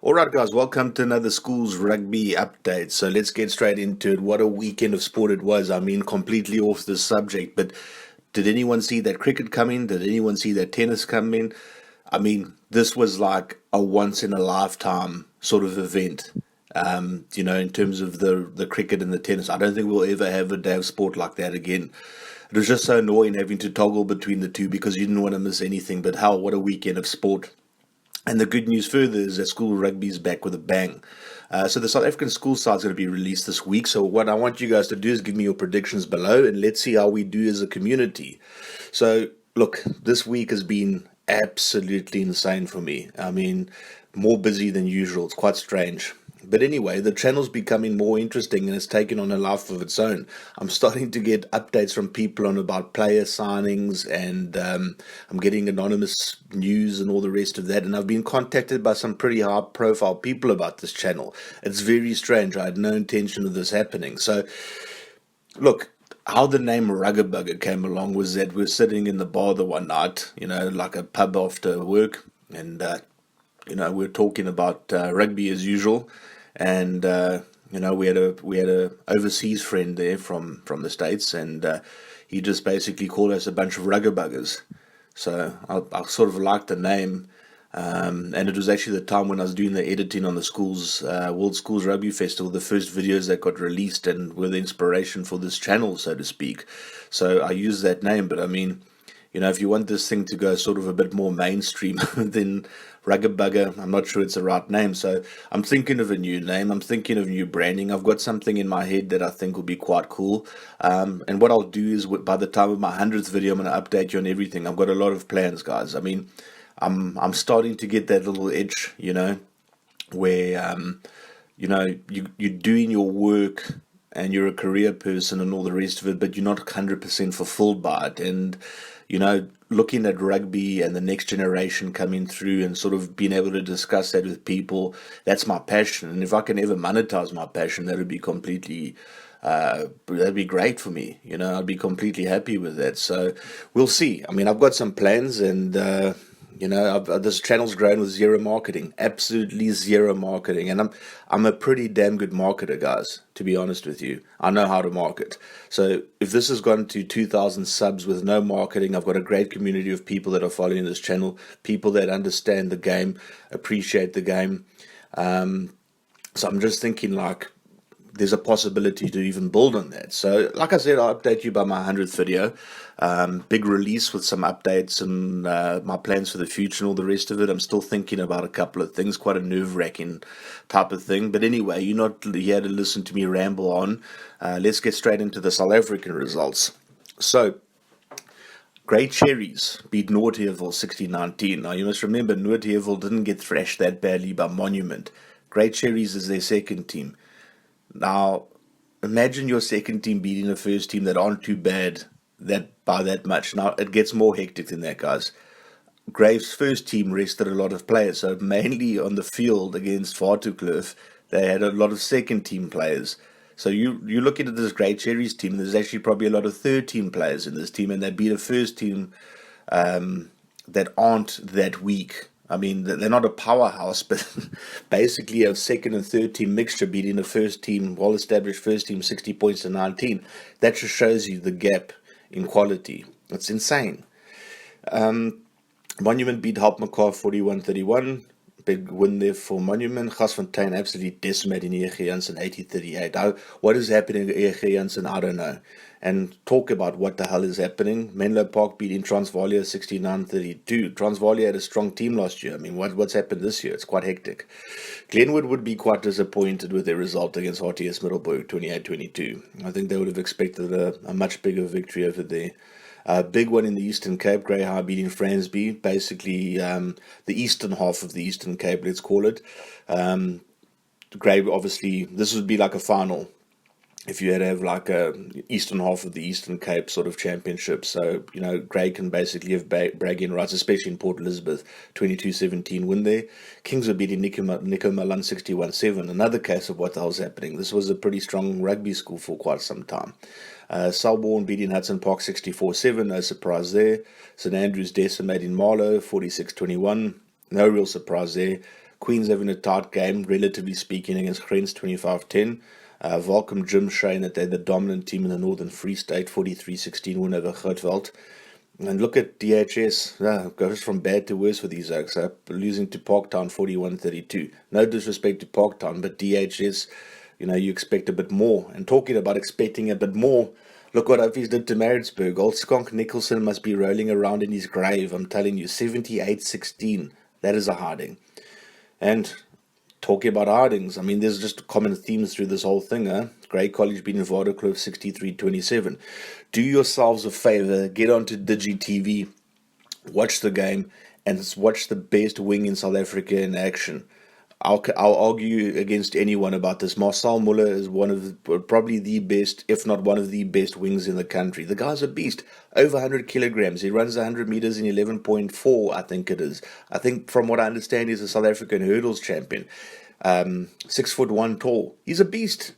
All right, guys, welcome to another school's rugby update. So let's get straight into it. What a weekend of sport it was. I mean, completely off the subject, but did anyone see that cricket come in? Did anyone see that tennis come in? I mean, this was like a once in a lifetime sort of event. In terms of the cricket and the tennis, I don't think we'll ever have a day of sport like that again. It was just so annoying having to toggle between the two because you didn't want to miss anything. But hell, what a weekend of sport. And the good news further is that school rugby is back with a bang. So the South African school side is going to be released this week. So what I want you guys to do is give me your predictions below, and let's see how we do as a community. So look, this week has been absolutely insane for me. I mean, more busy than usual. It's quite strange. But anyway, the channel's becoming more interesting and it's taken on a life of its own. I'm starting to get updates from people on about player signings and I'm getting anonymous news and all the rest of that. And I've been contacted by some pretty high profile people about this channel. It's very strange. I had no intention of this happening. So, look, how the name Rugby came along was that we're sitting in the bar the one night, like a pub after work. And we're talking about rugby as usual, and we had a overseas friend there from the States, and he just basically called us a bunch of rugger buggers. So I sort of liked the name, and it was actually the time when I was doing the editing on the schools World Schools Rugby Festival, the first videos that got released and were the inspiration for this channel, so to speak. So I used that name, but I mean, if you want this thing to go sort of a bit more mainstream, then Rugger, I'm not sure it's the right name. So I'm thinking of a new name. I'm thinking of new branding. I've got something in my head that I think will be quite cool. And what I'll do is by the time of my 100th video, I'm going to update you on everything. I've got a lot of plans, guys. I mean, I'm starting to get that little itch, where, you're doing your work and you're a career person and all the rest of it, but you're not 100% fulfilled by it. And looking at rugby and the next generation coming through and sort of being able to discuss that with people, that's my passion. And if I can ever monetize my passion, that would be that'd be great for me. I'd be completely happy with that. So we'll see. I mean, I've got some plans, and this channel's grown with zero marketing, absolutely zero marketing, and I'm a pretty damn good marketer, guys. To be honest with you, I know how to market. So if this has gone to 2,000 subs with no marketing, I've got a great community of people that are following this channel, people that understand the game, appreciate the game. So I'm just thinking there's a possibility to even build on that. So, like I said, I'll update you by my 100th video. Big release with some updates and my plans for the future and all the rest of it. I'm still thinking about a couple of things, quite a nerve-wracking type of thing. But anyway, you're not here to listen to me ramble on. Let's get straight into the South African results. So, Grey Cherries beat Noordheuvel 16-19. Now, you must remember, Noordheuvel didn't get thrashed that badly by Monument. Grey Cherries is their second team. Now, imagine your second team beating a first team that aren't too bad by that much. Now, it gets more hectic than that, guys. Graves' first team rested a lot of players, so mainly on the field against Vaartukloof, they had a lot of second team players. So you're looking at this Grey Cherries team, there's actually probably a lot of third team players in this team, and they beat a first team that aren't that weak. I mean, they're not a powerhouse, but basically a second and third team mixture beating a first team, well-established first team 60 points to 19. That just shows you the gap in quality. It's insane. Monument beat Halpmekaar 41-31. Big win there for Monument. Gasfontein absolutely decimating EG Janssen 80-38. What is happening at EG Janssen, I don't know. And talk about what the hell is happening. Menlo Park beating Transvaal 69-32. Transvaal had a strong team last year. I mean, what's happened this year? It's quite hectic. Glenwood would be quite disappointed with their result against RTS Middelburg 28-22. I think they would have expected a much bigger victory over there. Big one in the Eastern Cape, Grey High beating Fransby, basically the eastern half of the Eastern Cape, let's call it. Grey, obviously, this would be like a final if you had to have like a eastern half of the Eastern Cape sort of championship. So, Grey can basically have bragging rights, especially in Port Elizabeth, 22-17 win there. Kings were beating Nico Milan 61-7, another case of what the hell's happening. This was a pretty strong rugby school for quite some time. Selborne beating Hudson Park 64-7, no surprise there. St Andrews decimating Marlow 46-21, no real surprise there. Queens having a tight game, relatively speaking, against Grens 25-10. Welcome Jim showing that they're the dominant team in the Northern Free State, 43-16 win over Grootveld. And look at DHS, goes from bad to worse with these Oaks, losing to Parktown 41-32. No disrespect to Parktown, but DHS, you expect a bit more. And talking about expecting a bit more, look what Huffies did to Maritzburg. Old Skunk Nicholson must be rolling around in his grave, I'm telling you, 78-16. That is a harding. And talking about hardings, I mean, there's just common themes through this whole thing, huh? Grey College beating Waterkloof 63-27. Do yourselves a favor, get onto DigiTV, watch the game, and watch the best wing in South Africa in action. I'll argue against anyone about this. Marcel Muller is probably the best, if not one of the best wings in the country. The guy's a beast. Over 100 kilograms. He runs 100 meters in 11.4, I think it is. I think, from what I understand, he's a South African hurdles champion. 6'1" tall. He's a beast.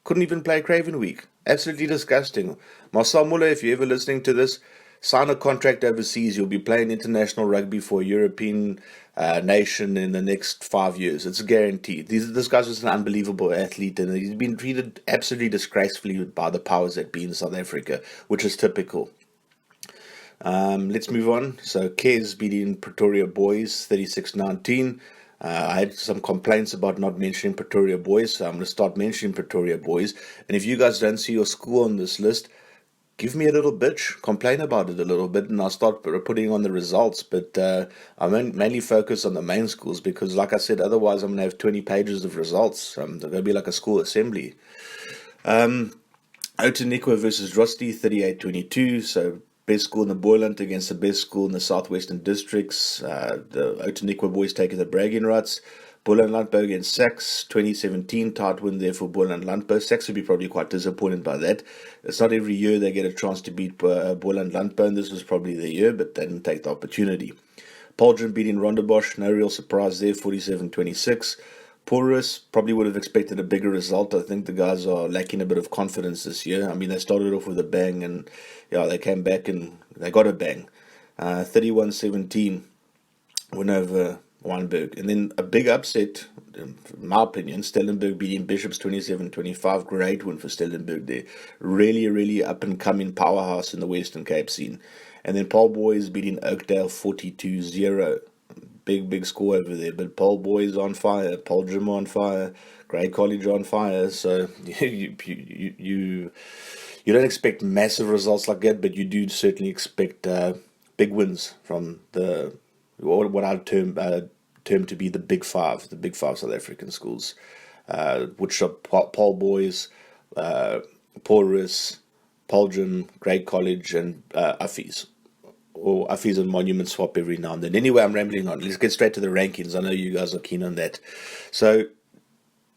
Couldn't even play Craven Week. Absolutely disgusting. Marcel Muller, if you're ever listening to this, sign a contract overseas. You'll be playing international rugby for a European nation in the next 5 years. It's guaranteed. This guy's just an unbelievable athlete, and he's been treated absolutely disgracefully by the powers that be in South Africa, which is typical. Let's move on. So, Kes beating Pretoria Boys 36-19. I had some complaints about not mentioning Pretoria Boys, so I'm going to start mentioning Pretoria Boys. And if you guys don't see your school on this list, give me a little bitch, complain about it a little bit, and I'll start putting on the results. But I mainly focus on the main schools because, like I said, otherwise I'm going to have 20 pages of results. They're going to be like a school assembly. Outeniqua versus Rosti, 38-22. So best school in the Boland against the best school in the Southwestern Districts. The Outeniqua boys taking the bragging rights. Boland Landbou against Sachs, 2017, tight win there for Boland Landbou. Sachs would be probably quite disappointed by that. It's not every year they get a chance to beat Boland Landbou, and this was probably the year, but they didn't take the opportunity. Poldrum beating Rondebosch, no real surprise there, 47-26. Porus probably would have expected a bigger result. I think the guys are lacking a bit of confidence this year. I mean, they started off with a bang, and they came back and they got a bang. 31-17 win over Weinberg. And then a big upset, in my opinion, Stellenberg beating Bishops 27-25. Great win for Stellenberg there. Really, really up-and-coming powerhouse in the Western Cape scene. And then Paul Boys beating Oakdale 42-0. Big score over there. But Paul Boys on fire. Paul Jim on fire. Grey College on fire. So you don't expect massive results like that, but you do certainly expect big wins from what I term to be the Big Five South African schools, which are Paul Boys, Porus, Poldrum, Grey College, and Uffies. Or Uffies and Monument swap every now and then. Anyway, I'm rambling on. Let's get straight to the rankings. I know you guys are keen on that. So,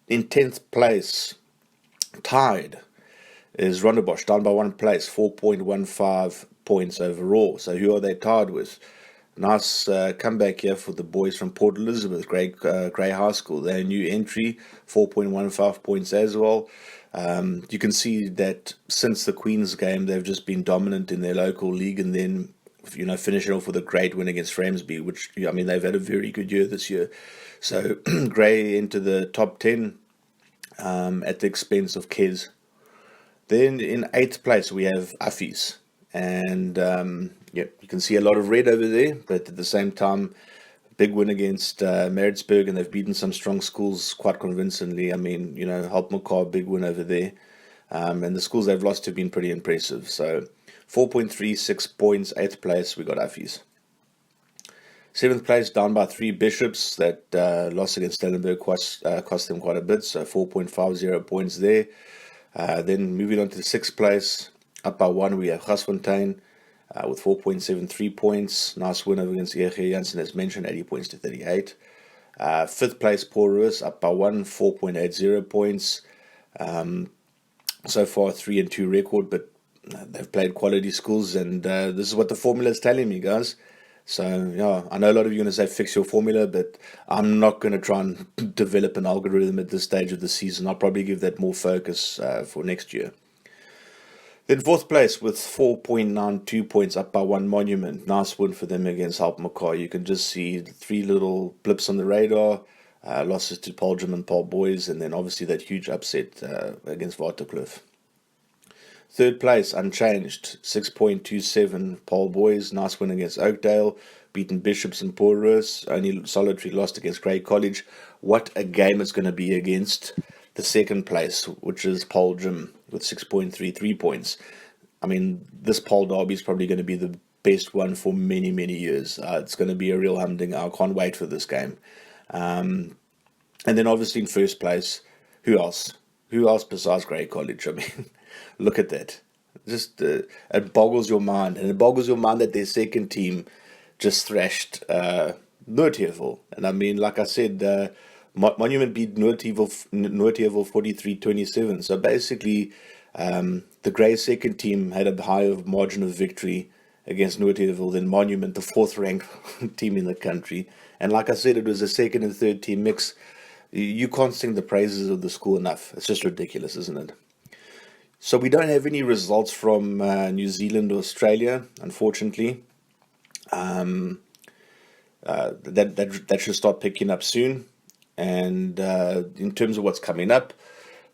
in 10th place, tied, is Rondebosch, down by 1 place, 4.15 points overall. So, who are they tied with? Nice comeback here for the boys from Port Elizabeth, Grey High School. They're a new entry, 4.15 points as well. You can see that since the Queen's game, they've just been dominant in their local league, and then finishing off with a great win against Framsby, which, they've had a very good year this year. So, Grey into the top 10 at the expense of Kes. Then in 8th place, we have Uffies. And, you can see a lot of red over there, but at the same time, big win against Maritzburg, and they've beaten some strong schools quite convincingly. I mean, Helpmekaar, big win over there. And the schools they've lost have been pretty impressive. So, 4.36 points, 8th place, we got Uffies. 7th place, down by 3 Bishops. That loss against Stellenberg cost them quite a bit, so 4.50 points there. Then moving on to the 6th place, up by 1, we have Gasfontein with 4.73 points. Nice win over against EG Janssen, as mentioned, 80 points to 38. 5th place, Porus, up by 1, 4.80 points. So far, 3-2 record, but they've played quality schools, and this is what the formula is telling me, guys. So, I know a lot of you are going to say fix your formula, but I'm not going to try and develop an algorithm at this stage of the season. I'll probably give that more focus for next year. Then 4th place with 4.92 points, up by 1 Monument. Nice win for them against Helpmekaar. You can just see the 3 little blips on the radar. losses to Poljum and Paul Boys, and then obviously that huge upset against Waterkloof. Third place, unchanged, 6.27 Paul Boys, nice win against Oakdale, beaten Bishops and Porus, only solitary lost against Grey College. What a game it's going to be against the second place, which is Poljum, with 6.33 points. I mean, this Pole Derby is probably going to be the best one for many, many years. It's going to be a real humdinger. I can't wait for this game. And then obviously in first place, who else? Who else besides Grey College? I mean, look at that. Just it boggles your mind. And it boggles your mind that their second team just thrashed Noordheuvel. And I mean, like I said, Monument beat Noordheuvel 43-27. So basically, the Grey second team had a higher margin of victory against Noordheuvel than Monument, the fourth-ranked team in the country. And like I said, it was a second and third team mix. You can't sing the praises of the school enough. It's just ridiculous, isn't it? So we don't have any results from New Zealand or Australia, unfortunately. That should start picking up soon. And in terms of what's coming up,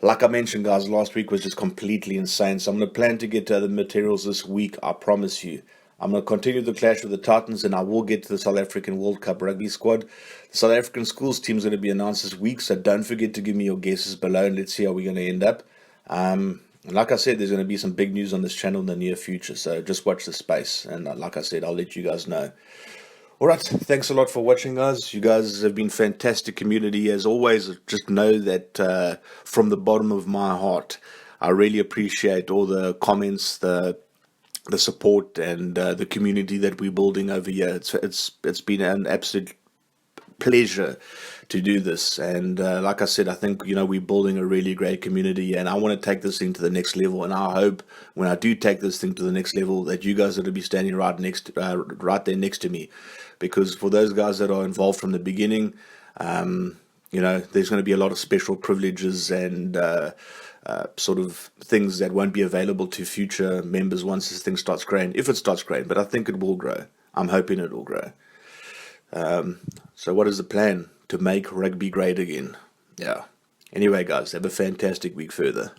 like I mentioned, guys, last week was just completely insane. So I'm going to plan to get to other materials this week, I promise you. I'm going to continue the clash with the Titans, and I will get to the South African World Cup rugby squad. The South African schools team is going to be announced this week, so don't forget to give me your guesses below, and let's see how we're going to end up. And like I said, there's going to be some big news on this channel in the near future, so just watch the space. And like I said, I'll let you guys know. All right, thanks a lot for watching, guys. You guys have been fantastic community as always. Just know that from the bottom of my heart, I really appreciate all the comments, the support, and the community that we're building over here. It's been an absolute pleasure to do this, and like I said, I think we're building a really great community, and I want to take this thing to the next level. And I hope when I do take this thing to the next level that you guys are going to be standing right there next to me, because for those guys that are involved from the beginning, there's going to be a lot of special privileges and sort of things that won't be available to future members once this thing starts growing, if it starts growing. But I think it will grow. I'm hoping it will grow. So what is the plan? To make rugby great again. Yeah. Anyway, guys, have a fantastic week further.